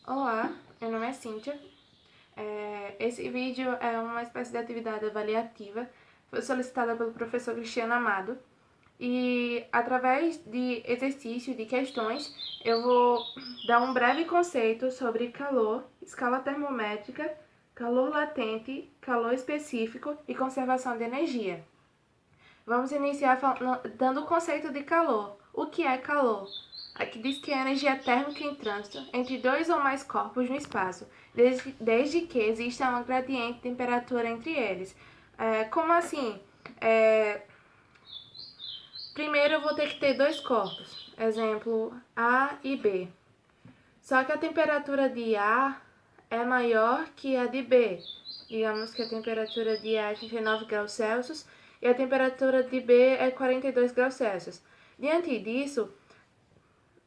Olá, meu nome é Cíntia. Esse vídeo é uma espécie de atividade avaliativa, foi solicitada pelo professor Cristiano Amado e, através de exercício de questões, eu vou dar um breve conceito sobre calor, escala termométrica, calor latente, calor específico e conservação de energia. Vamos iniciar dando o conceito de calor. O que é calor? Aqui diz que é a energia térmica em trânsito entre dois ou mais corpos no espaço, desde que exista um gradiente de temperatura entre eles. Como assim? Primeiro eu vou ter que ter dois corpos, exemplo A e B. Só que a temperatura de A é maior que a de B. Digamos que a temperatura de A é 39 graus Celsius e a temperatura de B é 42 graus Celsius. Diante disso,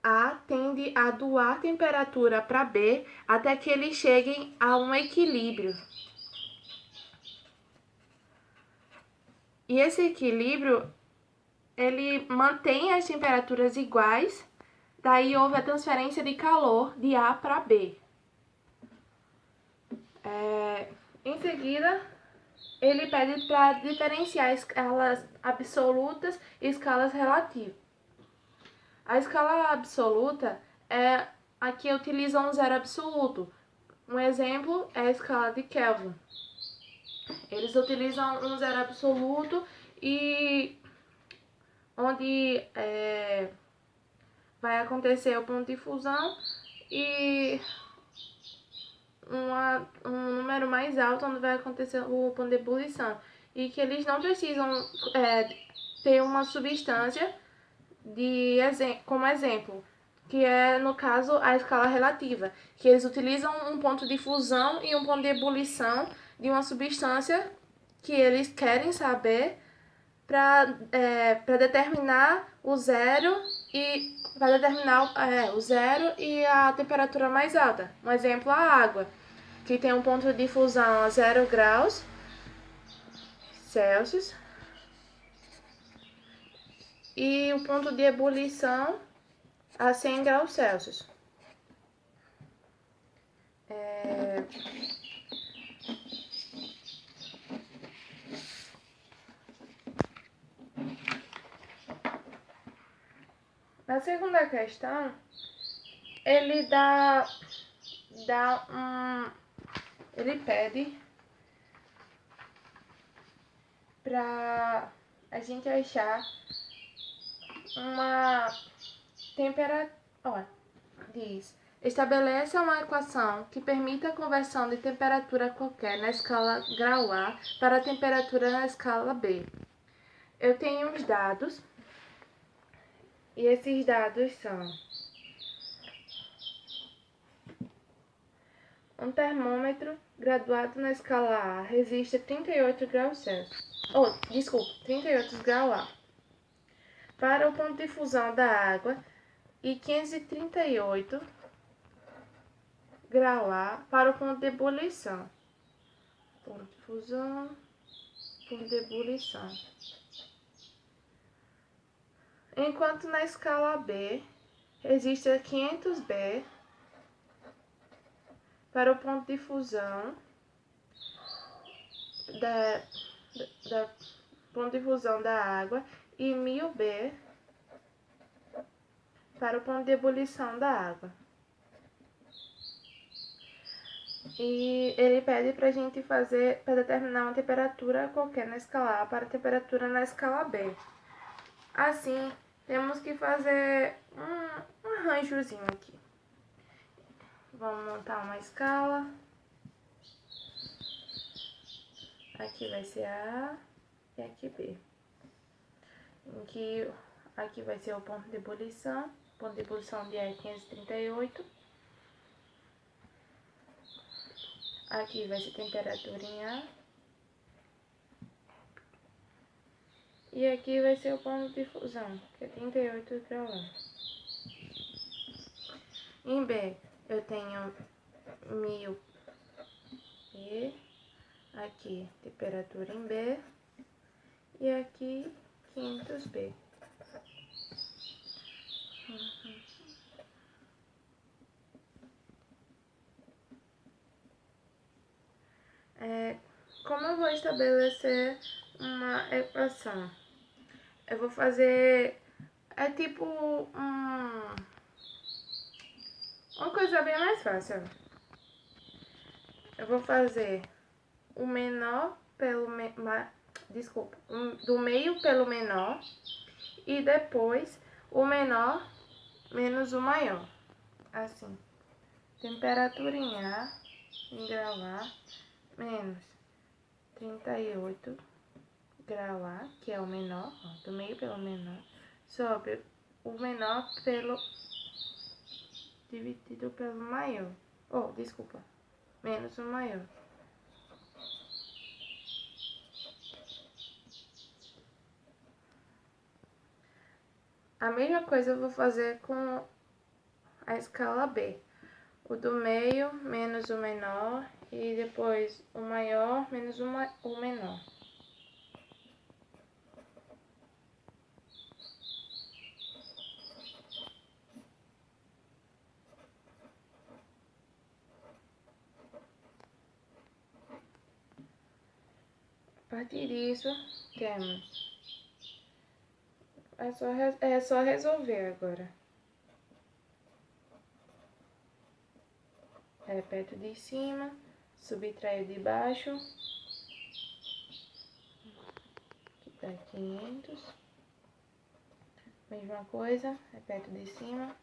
A tende a doar temperatura para B até que eles cheguem a um equilíbrio. E esse equilíbrio, ele mantém as temperaturas iguais, daí houve a transferência de calor de A para B. Em seguida, ele pede para diferenciar escalas absolutas e escalas relativas. A escala absoluta é a que utiliza um zero absoluto. Um exemplo é a escala de Kelvin. Eles utilizam um zero absoluto e onde vai acontecer o ponto de fusão e um número mais alto onde vai acontecer o ponto de ebulição. E que eles não precisam ter uma substância como exemplo, que é, no caso, a escala relativa, que eles utilizam um ponto de fusão e um ponto de ebulição de uma substância que eles querem saber para determinar o zero e para determinar o zero e a temperatura mais alta. Um exemplo, a água, que tem um ponto de fusão a 0 graus Celsius e o ponto de ebulição a 100 graus Celsius. Na segunda questão, ele ele pede para a gente achar uma temperatura. Diz: estabeleça uma equação que permita a conversão de temperatura qualquer na escala grau A para a temperatura na escala B. Eu tenho os dados e esses dados são um termômetro graduado na escala A resiste a 38 graus Celsius. 38 graus A. Para o ponto de fusão da água e 538 graus A para o ponto de ebulição. Ponto de fusão, ponto de ebulição. Enquanto na escala B resiste a 500 B para o ponto de fusão ponto de fusão da água e 1000 B para o ponto de ebulição da água. E ele pede para a gente fazer, para determinar uma temperatura qualquer na escala A para a temperatura na escala B. Assim, temos que fazer um arranjozinho aqui. Vamos montar uma escala. Aqui vai ser a A e aqui B. Aqui vai ser o ponto de ebulição. O ponto de ebulição de A é 538. Aqui vai ser temperatura em A. E aqui vai ser o ponto de fusão, que é 38 graus. Em B, eu tenho 1000 e aqui temperatura em B e aqui 500 B. como eu vou estabelecer uma equação? Eu vou fazer, é tipo uma coisa bem mais fácil. Eu vou fazer o menor pelo do meio pelo menor e depois o menor menos o maior. Assim, temperatura em A, em grau A, menos 38 grau A, que é o menor, ó, do meio pelo menor, sobre o menor dividido pelo maior. Oh, desculpa, menos o maior. A mesma coisa eu vou fazer com a escala B. O do meio menos o menor e depois o maior menos o menor. A partir disso, temos... É só resolver agora. Repete o de cima, subtrai o de baixo, que dá 500. Mesma coisa, repete o de cima,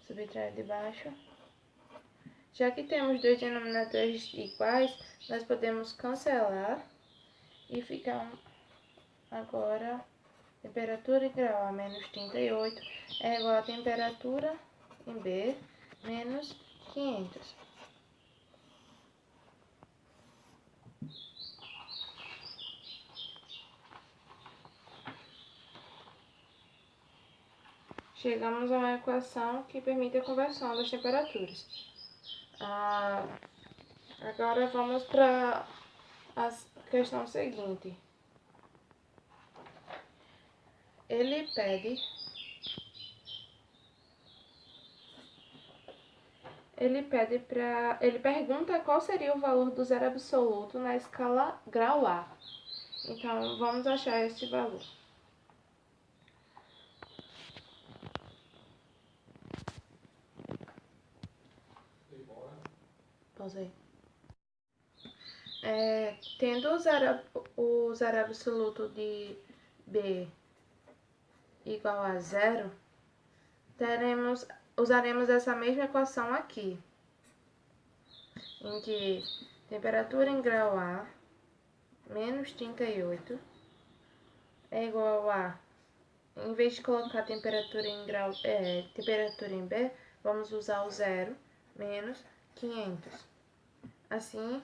subtrai o de baixo. Já que temos dois denominadores iguais, nós podemos cancelar e ficar agora temperatura em grau A menos 38 é igual a temperatura em B menos 500. Chegamos a uma equação que permite a conversão das temperaturas. Agora vamos para a questão seguinte. Ele pergunta qual seria o valor do zero absoluto na escala grau A. Então, vamos achar esse valor. Pausa aí. Tendo o zero absoluto de B igual a zero, usaremos essa mesma equação aqui, em que temperatura em grau A menos 38 é igual a, em vez de colocar temperatura em B, vamos usar o zero menos 500. Assim,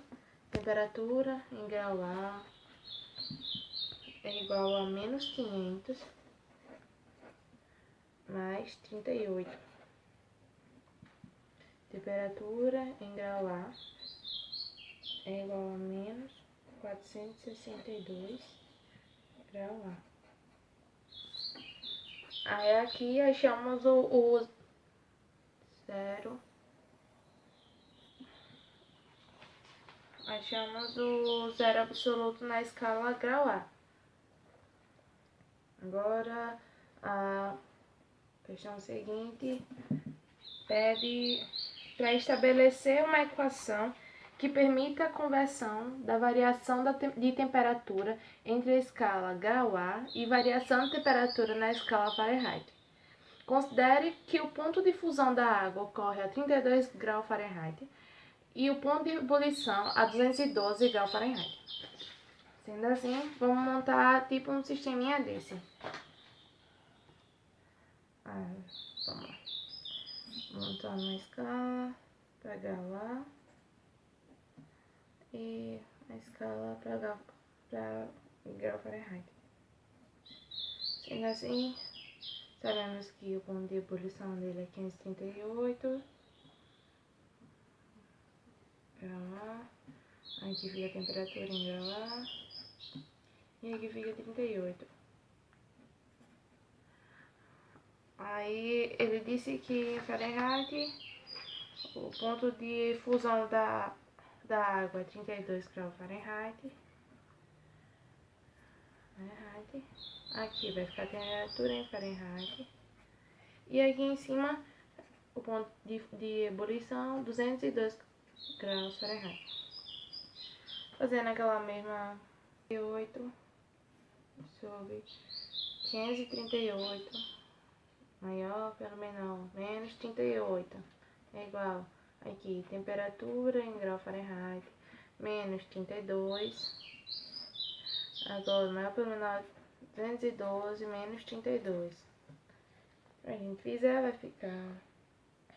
temperatura em grau A é igual a menos 500 mais 38. Temperatura em grau A é igual a menos 462 grau A. Aí aqui achamos o zero. Achamos o zero absoluto na escala grau A. Agora, a questão seguinte pede para estabelecer uma equação que permita a conversão da variação de temperatura entre a escala grau A e variação de temperatura na escala Fahrenheit. Considere que o ponto de fusão da água ocorre a 32 graus Fahrenheit e o ponto de ebulição a 212 graus Fahrenheit. Sendo assim, vamos montar tipo um sisteminha desse. Vamos lá. Montar uma escala para grau A e a escala para grau Fahrenheit. Sendo assim, sabemos que o ponto de ebulição dele é 538 grau A. Aqui fica a temperatura em grau A e aqui fica 38. Aí ele disse que em Fahrenheit o ponto de fusão da da água é 32 graus Fahrenheit. Aqui vai ficar a temperatura em Fahrenheit. E aqui em cima, o ponto de ebulição, 202 graus Fahrenheit. Fazendo aquela mesma 8 sobre 538, maior pelo menor, menos 38, é igual aqui, temperatura em grau Fahrenheit, menos 32, agora maior pelo menor, 212, menos 32. Se a gente fizer, vai ficar...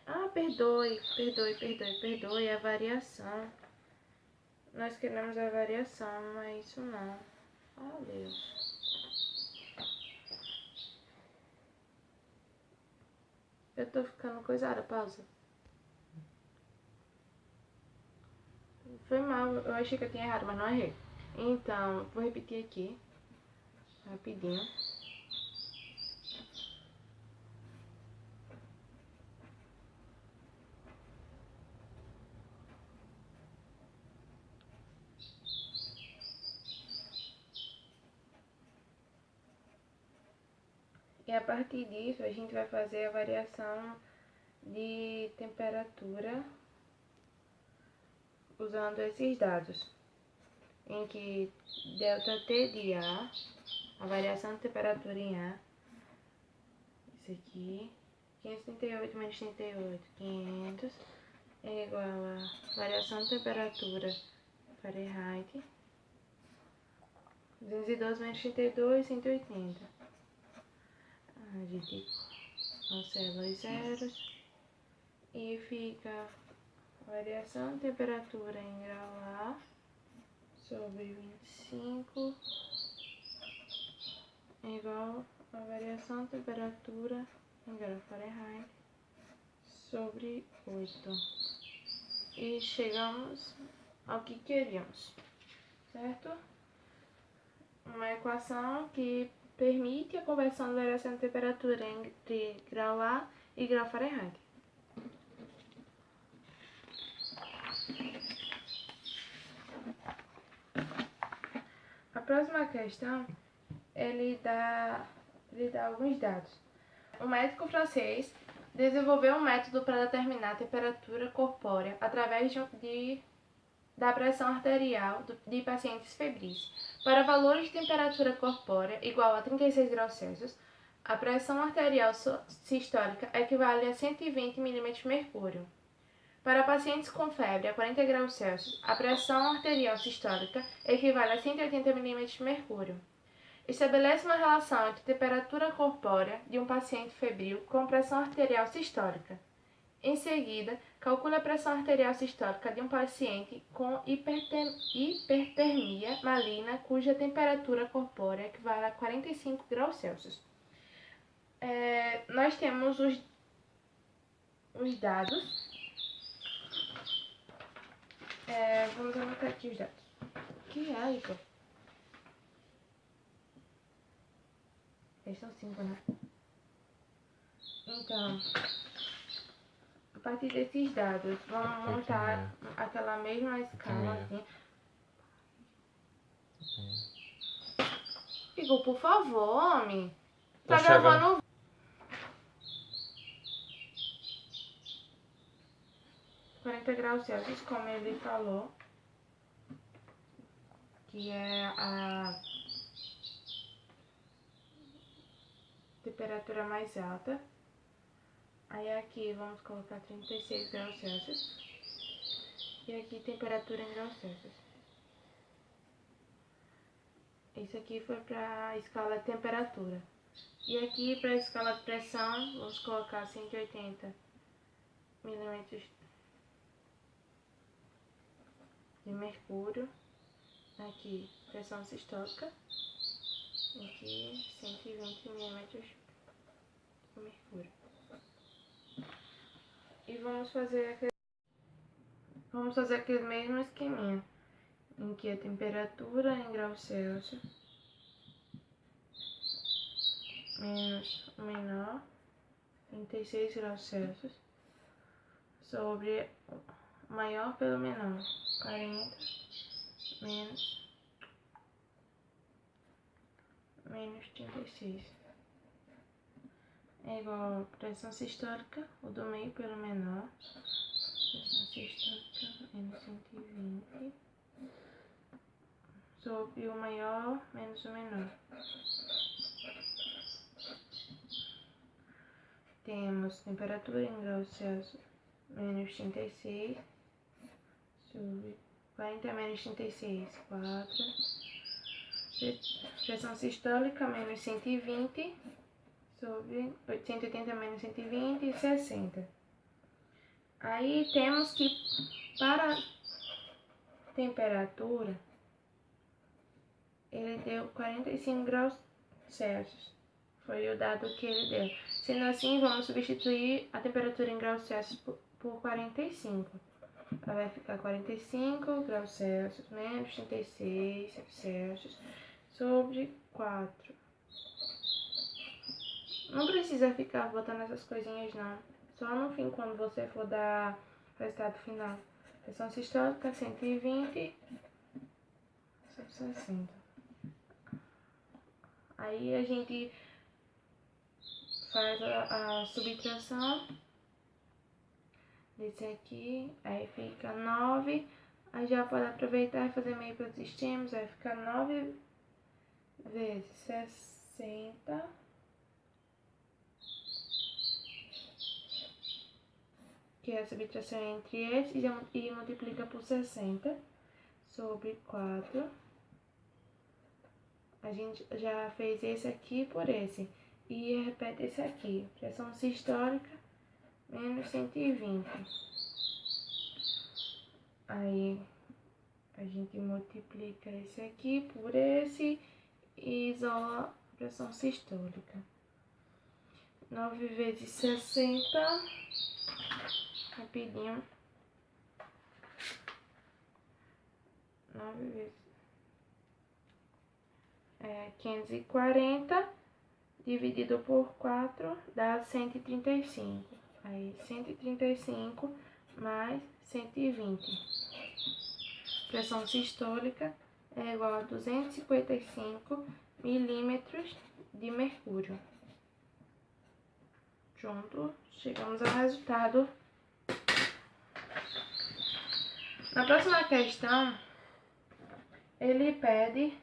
Ah, perdoe a variação. Nós queremos a variação, mas isso não. Oh, Deus. Eu tô ficando coisada, pausa. Foi mal, eu achei que eu tinha errado, mas não errei. Então, vou repetir aqui, rapidinho. E a partir disso, a gente vai fazer a variação de temperatura usando esses dados, em que ΔT de A, a variação de temperatura em A, isso aqui, 538 menos 38, 500, é igual a variação de temperatura Fahrenheit, 212 menos 32, 180. A gente cancela os zeros e fica variação de temperatura em grau A sobre 25 é igual a variação de temperatura em grau Fahrenheit sobre 8. E chegamos ao que queríamos, certo? Uma equação que permite a conversão da variação de temperatura entre grau A e grau Fahrenheit. A próxima questão, ele dá alguns dados. O médico francês desenvolveu um método para determinar a temperatura corpórea através da pressão arterial de pacientes febris. Para valores de temperatura corpórea igual a 36 graus Celsius, a pressão arterial sistólica equivale a 120 mmHg. Para pacientes com febre a 40 graus Celsius, a pressão arterial sistólica equivale a 180 mmHg. Estabelece uma relação entre temperatura corpórea de um paciente febril com pressão arterial sistólica. Em seguida, calcule a pressão arterial sistólica de um paciente com hipertermia maligna cuja temperatura corpórea equivale a 45 graus Celsius. Nós temos os dados. Vamos anotar aqui os dados. Que é, Igor? Eles são 5, né? Então, a partir desses dados, vamos montar aquela mesma escala assim. Igor, por favor, homem. Tá gravando. O 40 graus Celsius, como ele falou, que é a temperatura mais alta. Aí aqui vamos colocar 36 graus Celsius. E aqui temperatura em graus Celsius. Isso aqui foi para a escala de temperatura. E aqui para a escala de pressão, vamos colocar 180 milímetros de mercúrio. Aqui pressão sistólica. Aqui 120 milímetros de mercúrio. E vamos fazer aquele mesmo esqueminha, em que a temperatura em graus Celsius menos o menor, 36 graus Celsius, sobre maior pelo menor. 40 menos 36. É igual a pressão sistólica, o do meio pelo menor. Pressão sistólica menos 120 sobre o maior menos o menor. Temos temperatura em graus Celsius menos 36 sobre 40 menos 36, 4. Pressão sistólica menos 120 sobre 880 menos 120 e 60. Aí temos que, para temperatura, ele deu 45 graus Celsius. Foi o dado que ele deu. Sendo assim, vamos substituir a temperatura em graus Celsius por 45. Vai ficar 45 graus Celsius menos 36 Celsius sobre 4. Não precisa ficar botando essas coisinhas não. Só no fim, quando você for dar o resultado final. Pressão sistólica 120 sobre 60. Aí a gente faz a subtração desse aqui, aí fica 9. Aí já pode aproveitar e fazer meio pelos extremos, vai ficar 9 vezes 60 que é a subtração entre esses, e multiplica por 60 sobre 4. A gente já fez esse aqui por esse. E repete esse aqui. Pressão sistólica menos 120. Aí a gente multiplica esse aqui por esse e isola a pressão sistólica. 9 vezes 60. Rapidinho. 9 vezes 540 dividido por 4 dá 135. Aí 135 mais 120. Pressão sistólica é igual a 255 milímetros de mercúrio. Pronto, chegamos ao resultado. Na próxima questão, ele pede...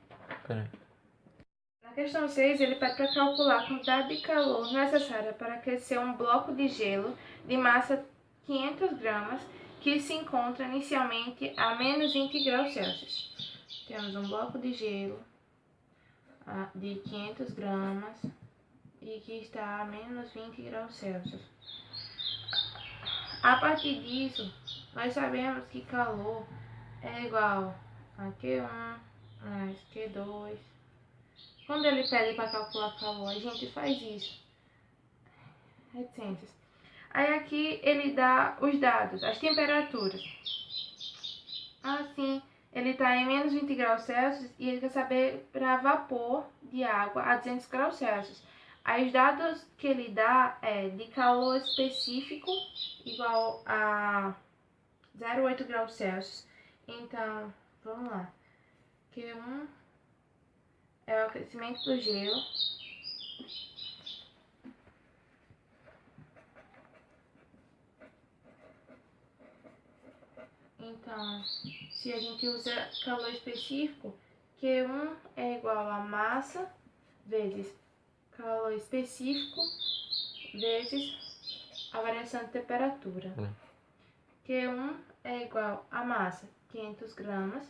Na questão 6, ele pede para calcular a quantidade de calor necessária para aquecer um bloco de gelo de massa 500 gramas que se encontra inicialmente a menos 20 graus Celsius. Temos um bloco de gelo de 500 gramas e que está a menos 20 graus Celsius. A partir disso, nós sabemos que calor é igual a Q1 mais Q2. Quando ele pede para calcular calor, a gente faz isso. Reticências. Aí aqui ele dá os dados, as temperaturas. Assim, ele está em menos 20 graus Celsius e ele quer saber para vapor de água a 200 graus Celsius. Aí os dados que ele dá é de calor específico igual a 0,8 graus Celsius. Então, vamos lá. Q1 é o aquecimento do gelo. Então, se a gente usa calor específico, Q1 é igual a massa vezes calor específico vezes a variação de temperatura. Q1 é igual a massa, 500 gramas,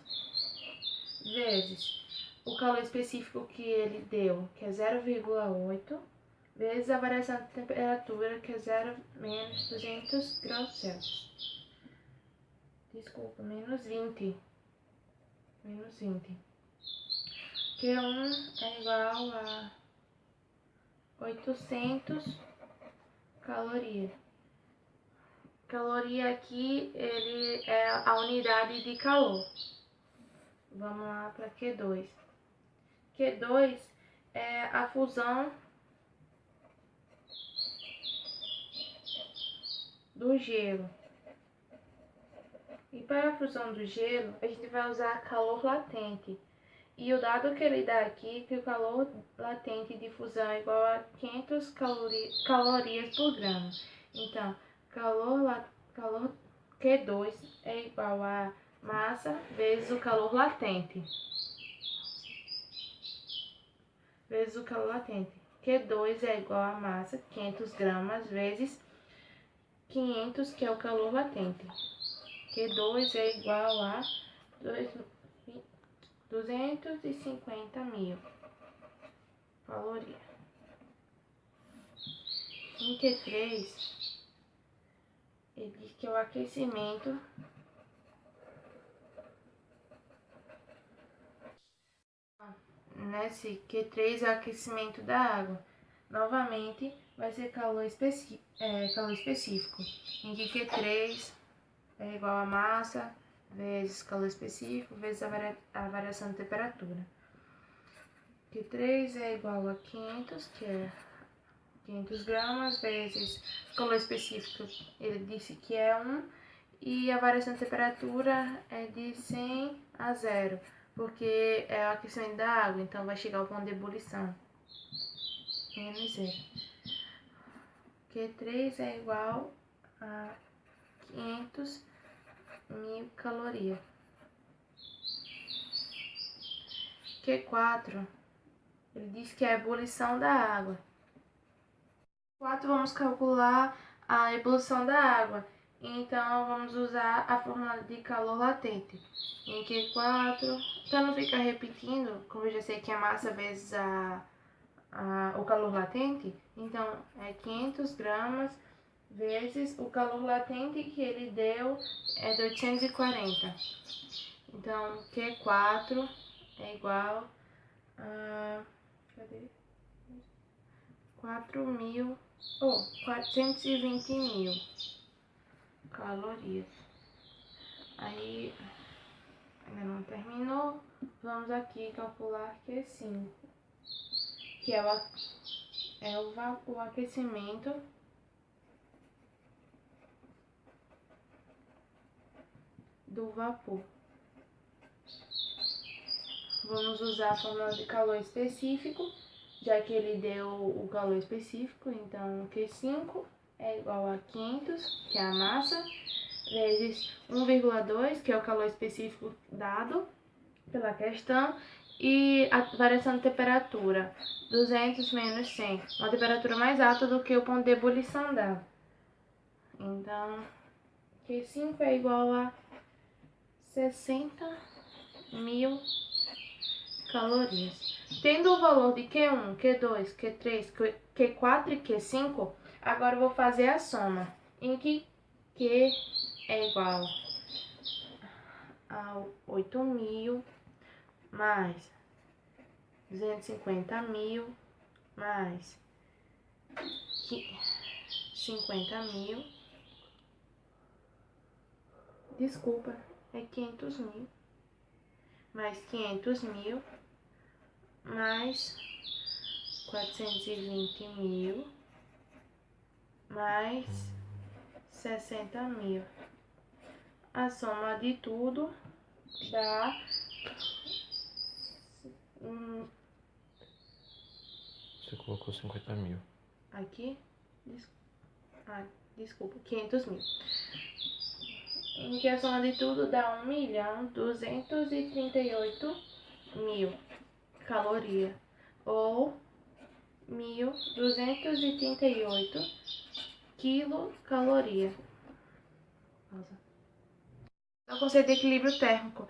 vezes o calor específico que ele deu, que é 0,8, vezes a variação de temperatura, que é menos 200 graus Celsius. Desculpa, menos 20. Menos 20. Q1 é igual a 800 calorias. Caloria aqui, ele é a unidade de calor. Vamos lá para Q2. Q2 é a fusão do gelo. E para a fusão do gelo, a gente vai usar calor latente. E o dado que ele dá aqui é que o calor latente de fusão é igual a 500 calorias por grama. Então, calor Q2 é igual a massa vezes o calor latente. Vezes o calor latente. Q2 é igual a massa, 500 gramas, vezes 500, que é o calor latente. Q2 é igual a 250 mil calorias. Em Q3, ele diz que é o aquecimento nesse Q3 é o aquecimento da água. Novamente, vai ser calor específico, em que Q3 é igual a massa vezes calor específico vezes a variação de temperatura. Q3 é igual a 500, que é 500 gramas, vezes calor específico, ele disse que é 1, e a variação de temperatura é de 100 a 0, porque é o aquecimento da água, então vai chegar ao ponto de ebulição, N0. Q3 é igual a 500 mil calorias. Q4, ele diz que é a ebulição da água. Q4, vamos calcular a ebulição da água. Então, vamos usar a fórmula de calor latente. Em Q4, para não ficar repetindo, como eu já sei que é massa vezes o calor latente, então é 500 gramas vezes o calor latente que ele deu é de 840. Então, Q4 é igual a 420 mil calorias. Aí, ainda não terminou, vamos aqui calcular Q5, que é o aquecimento do vapor. Vamos usar a fórmula de calor específico, já que ele deu o calor específico. Então, Q5 é igual a 500, que é a massa, vezes 1,2, que é o calor específico dado pela questão, e a variação de temperatura, 200 menos 100, uma temperatura mais alta do que o ponto de ebulição dela. Então, Q5 é igual a 60 mil calorias. Tendo o valor de Q1, Q2, Q3, Q4 e Q5, agora eu vou fazer a soma, em que Q é igual a 8.000 mais 250 mil mais 50 mil, desculpa, é 500 mil, mais 500 mil, mais 420 mil, mais 60 mil. A soma de tudo dá Você colocou 50 mil. Aqui? Desculpa, 500 mil. Em que a soma de tudo dá 1.238.000 calorias, ou 1.238 quilocalorias. O conceito de equilíbrio térmico.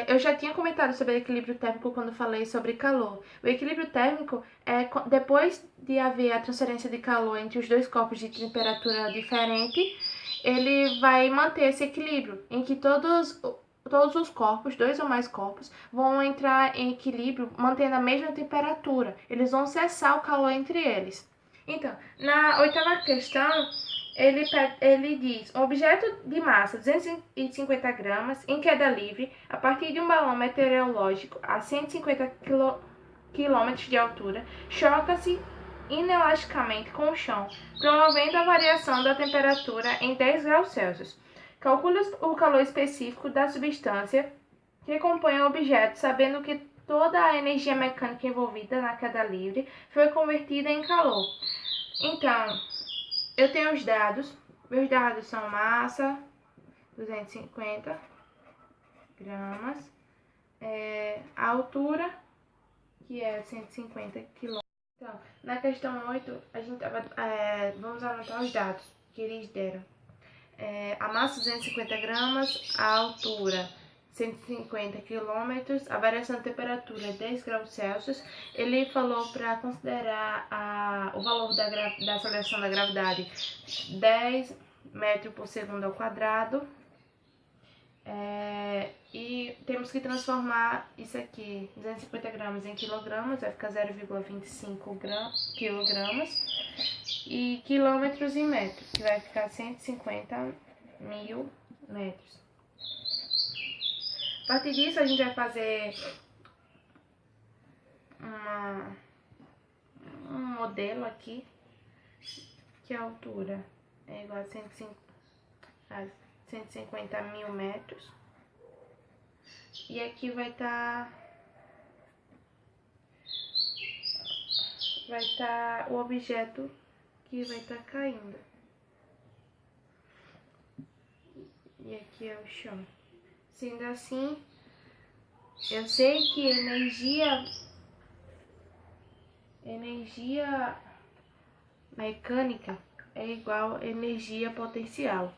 Eu já tinha comentado sobre equilíbrio térmico quando falei sobre calor. O equilíbrio térmico é depois de haver a transferência de calor entre os dois corpos de temperatura diferente, ele vai manter esse equilíbrio, em que todos os corpos, dois ou mais corpos, vão entrar em equilíbrio mantendo a mesma temperatura. Eles vão cessar o calor entre eles. Então, na oitava questão, ele diz: um objeto de massa 250 gramas em queda livre a partir de um balão meteorológico a 150 km de altura choca-se inelasticamente com o chão, promovendo a variação da temperatura em 10 graus Celsius. Calcule o calor específico da substância que compõe o objeto, sabendo que toda a energia mecânica envolvida na queda livre foi convertida em calor. Então, eu tenho os dados. Meus dados são massa, 250 gramas, a altura, que é 150 km. Então, na questão 8, a gente vamos anotar os dados que eles deram. A massa 250 gramas, a altura 150 km, a variação de temperatura 10 graus Celsius. Ele falou para considerar o valor da aceleração da gravidade 10 metros por segundo ao quadrado. E temos que transformar isso aqui, 250 gramas em quilogramas, vai ficar 0,25 quilogramas, e quilômetros em metros, que vai ficar 150 mil metros. A partir disso, a gente vai fazer um modelo aqui, que a altura é igual a 150 mil metros. E aqui vai estar o objeto que vai estar caindo. E aqui é o chão. Sendo assim, eu sei que energia mecânica é igual a energia potencial.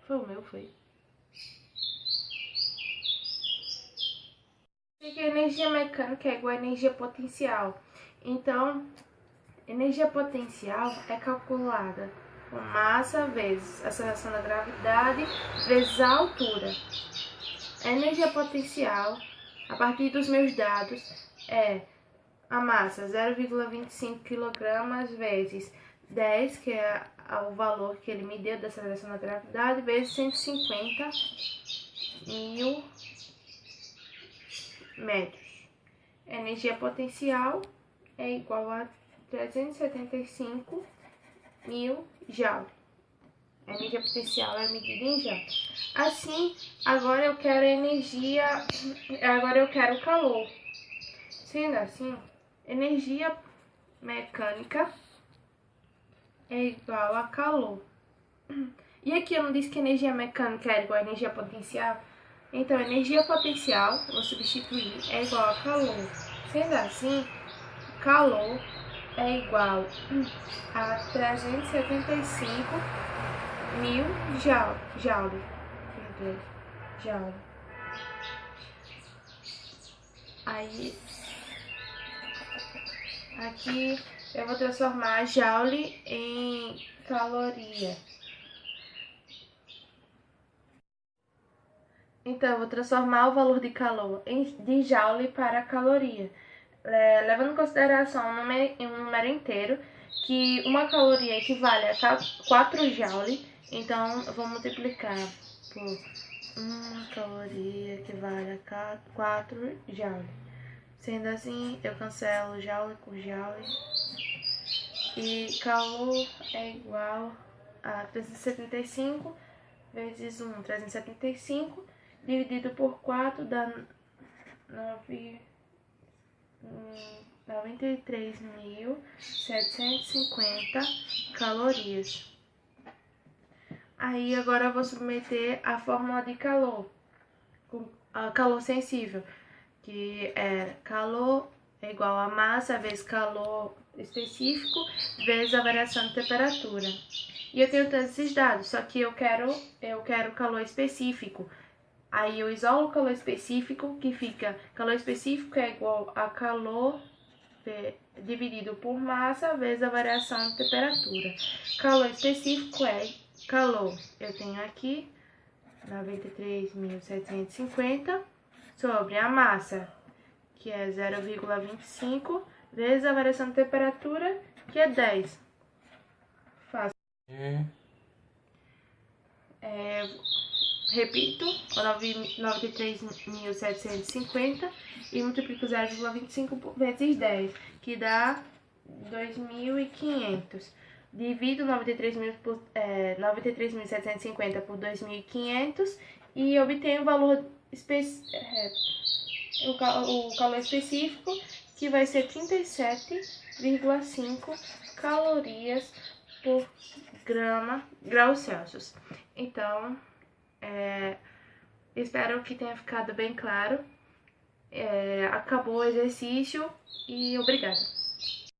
Foi o meu, foi. Sei que a energia mecânica é igual a energia potencial. Então, energia potencial é calculada com massa vezes a aceleração da gravidade vezes a altura. A energia potencial, a partir dos meus dados, é a massa 0,25 kg vezes 10, que é o valor que ele me deu da aceleração da gravidade, vezes 150 mil metros. A energia potencial é igual a 375 mil joules. A energia potencial é medida em joules. Assim, agora eu quero calor. Sendo assim, energia mecânica é igual a calor. E aqui eu não disse que energia mecânica é igual a energia potencial? Então, energia potencial, eu vou substituir, é igual a calor. Sendo assim, calor é igual a 375 mil joules. Aí, aqui eu vou transformar joule em caloria. Então, eu vou transformar o valor de calor de joule para caloria, levando em consideração um número inteiro, que uma caloria equivale a 4 joules. Então, eu vou multiplicar por uma caloria equivale a 4 joules. Sendo assim, eu cancelo joule por joule. E calor é igual a 375 vezes 1, 375, dividido por 4 dá 93.750 calorias. Aí agora eu vou submeter a fórmula de calor, a calor sensível, que é calor é igual a massa vezes calor específico vezes a variação de temperatura. E eu tenho todos esses dados, só que eu quero calor específico. Aí eu isolo o calor específico, que fica calor específico é igual a calor dividido por massa vezes a variação de temperatura. Calor específico é calor, eu tenho aqui 93.750 sobre a massa, que é 0,25, vezes a variação de temperatura, que é 10. Fácil. Repito, 93.750 e multiplico 0,25 vezes 10, que dá 2.500. Divido 93.750 por 2.500 e obtenho o valor o calor específico, que vai ser 37,5 calorias por graus Celsius. Então, espero que tenha ficado bem claro. Acabou o exercício e obrigada.